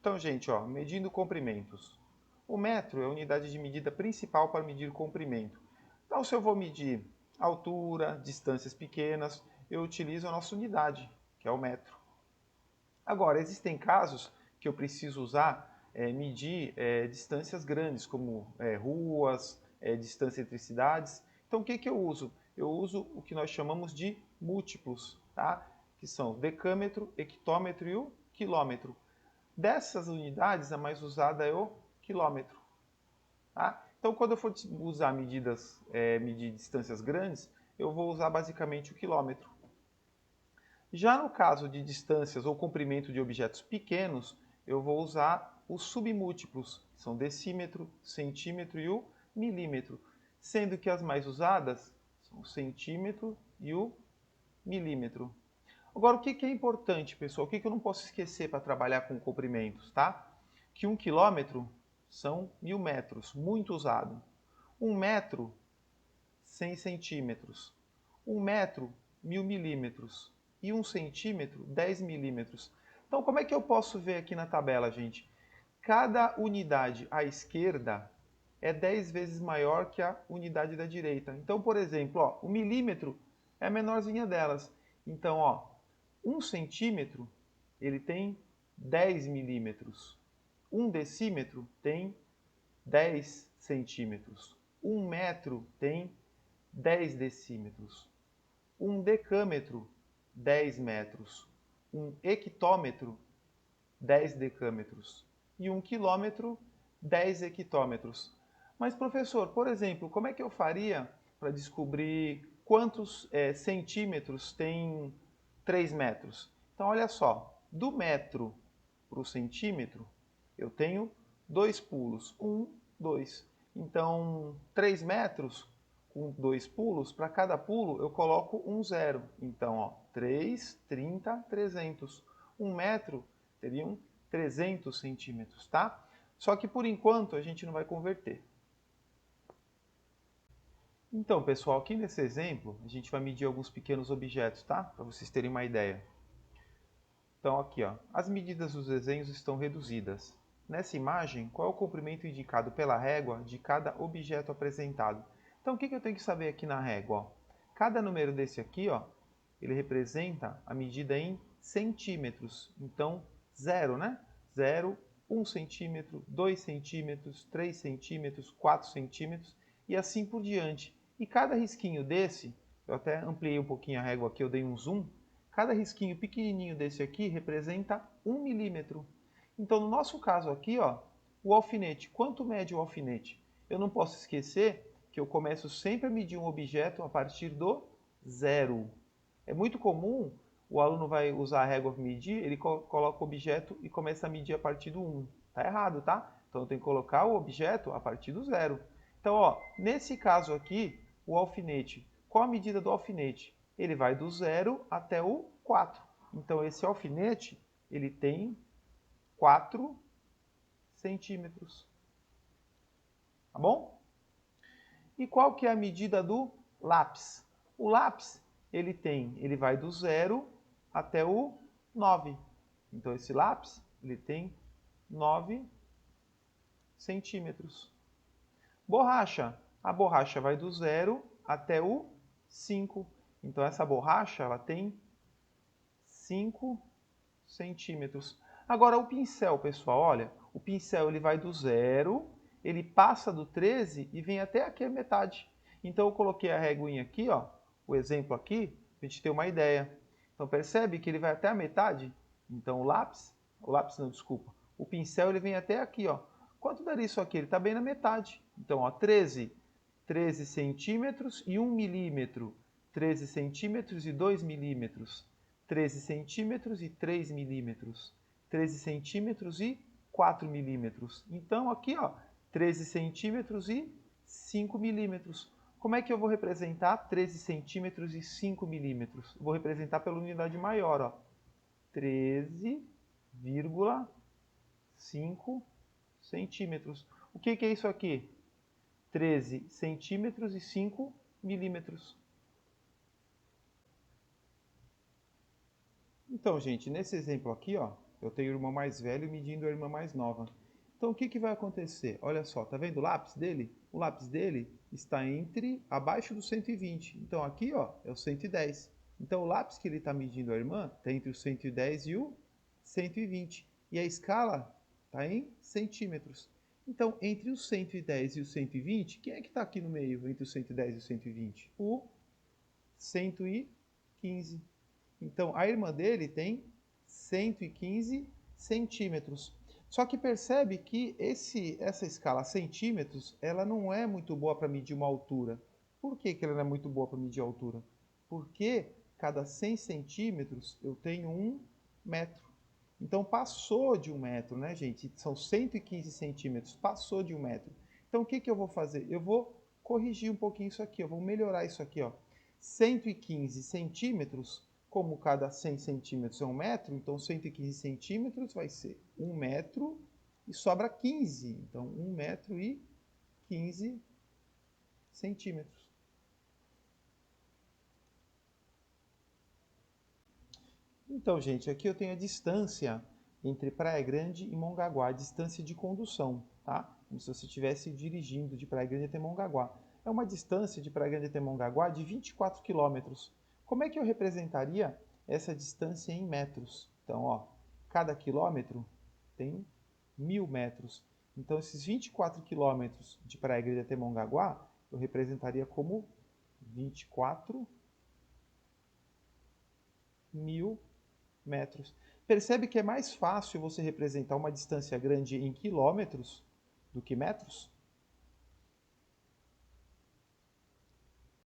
Então, gente, ó, medindo comprimentos. O metro é a unidade de medida principal para medir comprimento. Então, se eu vou medir altura, distâncias pequenas, eu utilizo a nossa unidade, que é o metro. Agora, existem casos que eu preciso medir distâncias grandes, como ruas, distância entre cidades. Então, o que, que eu uso? Eu uso o que nós chamamos de múltiplos, tá? Que são o decâmetro, hectômetro e o quilômetro. Dessas unidades, a mais usada é o quilômetro. Tá? Então, quando eu for usar medir distâncias grandes, eu vou usar basicamente o quilômetro. Já no caso de distâncias ou comprimento de objetos pequenos, eu vou usar os submúltiplos, que são decímetro, centímetro e o milímetro, sendo que as mais usadas são o centímetro e o milímetro. Agora, o que é importante, pessoal? O que eu não posso esquecer para trabalhar com comprimentos, tá? Que 1 quilômetro são 1000 metros, muito usado. 1 metro, 100 centímetros. 1 metro, 1000 milímetros. E 1 centímetro, 10 milímetros. Então, como é que eu posso ver aqui na tabela, gente? Cada unidade à esquerda é 10 vezes maior que a unidade da direita. Então, por exemplo, ó, o milímetro é a menorzinha delas. Então, ó, 1 centímetro ele tem 10 milímetros. 1 decímetro tem 10 centímetros. 1 metro tem 10 decímetros. 1 decâmetro, 10 metros. 1 hectômetro, 10 decâmetros. E 1 quilômetro, 10 hectômetros. Mas, professor, por exemplo, como é que eu faria para descobrir quantos centímetros tem 3 metros? Então, olha só, do metro para o centímetro, eu tenho 2 pulos. 1, 2. Então, 3 metros com 2 pulos, para cada pulo eu coloco um zero. Então, ó, 3, 30, 300. 1 metro teriam 300 centímetros, tá? Só que por enquanto a gente não vai converter. Então, pessoal, aqui nesse exemplo, a gente vai medir alguns pequenos objetos, tá? Para vocês terem uma ideia. Então, aqui, ó, as medidas dos desenhos estão reduzidas. Nessa imagem, qual é o comprimento indicado pela régua de cada objeto apresentado? Então, o que eu tenho que saber aqui na régua? Ó? Cada número desse aqui, ó, ele representa a medida em centímetros. Então, 0, né? 0, 1 centímetro, 2 centímetros, 3 centímetros, 4 centímetros e assim por diante. E cada risquinho desse, eu até ampliei um pouquinho a régua aqui, eu dei um zoom. Cada risquinho pequenininho desse aqui representa 1 milímetro. Então, no nosso caso aqui, ó, o alfinete, quanto mede o alfinete? Eu não posso esquecer que eu começo sempre a medir um objeto a partir do zero. É muito comum, o aluno vai usar a régua para medir, ele coloca o objeto e começa a medir a partir do 1. Está errado, tá? Então eu tenho que colocar o objeto a partir do zero. Então, ó, nesse caso aqui, o alfinete, qual a medida do alfinete? Ele vai do 0 até o 4. Então, esse alfinete, ele tem 4 centímetros. Tá bom? E qual que é a medida do lápis? O lápis, ele vai do 0 até o 9. Então, esse lápis, ele tem 9 centímetros. Borracha, a borracha vai do 0 até o 5. Então, essa borracha, ela tem 5 centímetros. Agora, o pincel, pessoal, olha, o pincel ele vai do 0, ele passa do 13 e vem até aqui a metade. Então, eu coloquei a reguinha aqui, ó, o exemplo aqui, para a gente ter uma ideia. Então, percebe que ele vai até a metade? Então, o lápis não, desculpa, o pincel ele vem até aqui, ó. Quanto daria isso aqui? Ele está bem na metade. Então, ó, 13 centímetros e 1 milímetro. 13 centímetros e 2 milímetros. 13 centímetros e 3 milímetros. 13 centímetros e 4 milímetros. Então, aqui, ó, 13 centímetros e 5 milímetros. Como é que eu vou representar 13 centímetros e 5 milímetros? Vou representar pela unidade maior, ó. 13,5 centímetros. O que é isso aqui? 13 centímetros e 5 milímetros. Então, gente, nesse exemplo aqui, ó, Eu tenho o irmão mais velho medindo a irmã mais nova. Então o que, que vai acontecer? Olha só, tá vendo o lápis dele? O lápis dele está abaixo do 120. Então aqui, ó, é o 110. Então o lápis que ele está medindo a irmã está entre o 110 e o 120. E a escala está em centímetros. Então, entre o 110 e o 120, quem é que está aqui no meio entre o 110 e o 120? O 115. Então, a irmã dele tem 115 centímetros. Só que percebe que essa escala centímetros, ela não é muito boa para medir uma altura. Por que, que ela não é muito boa para medir a altura? Porque cada 100 centímetros eu tenho 1 metro. Então passou de 1 metro, né, gente? São 115 centímetros, passou de 1 metro. Então o que, que eu vou fazer? Eu vou corrigir um pouquinho isso aqui, eu vou melhorar isso aqui, ó. 115 centímetros, como cada 100 centímetros é 1 metro, então 115 centímetros vai ser 1 metro e sobra 15. Então 1 metro e 15 centímetros. Então, gente, aqui eu tenho a distância entre Praia Grande e Mongaguá, a distância de condução, tá? Como se você estivesse dirigindo de Praia Grande até Mongaguá. É uma distância de Praia Grande até Mongaguá de 24 quilômetros. Como é que eu representaria essa distância em metros? Então, ó, cada quilômetro tem 1000 metros. Então, esses 24 quilômetros de Praia Grande até Mongaguá, eu representaria como 24 mil metros. Percebe que é mais fácil você representar uma distância grande em quilômetros do que metros?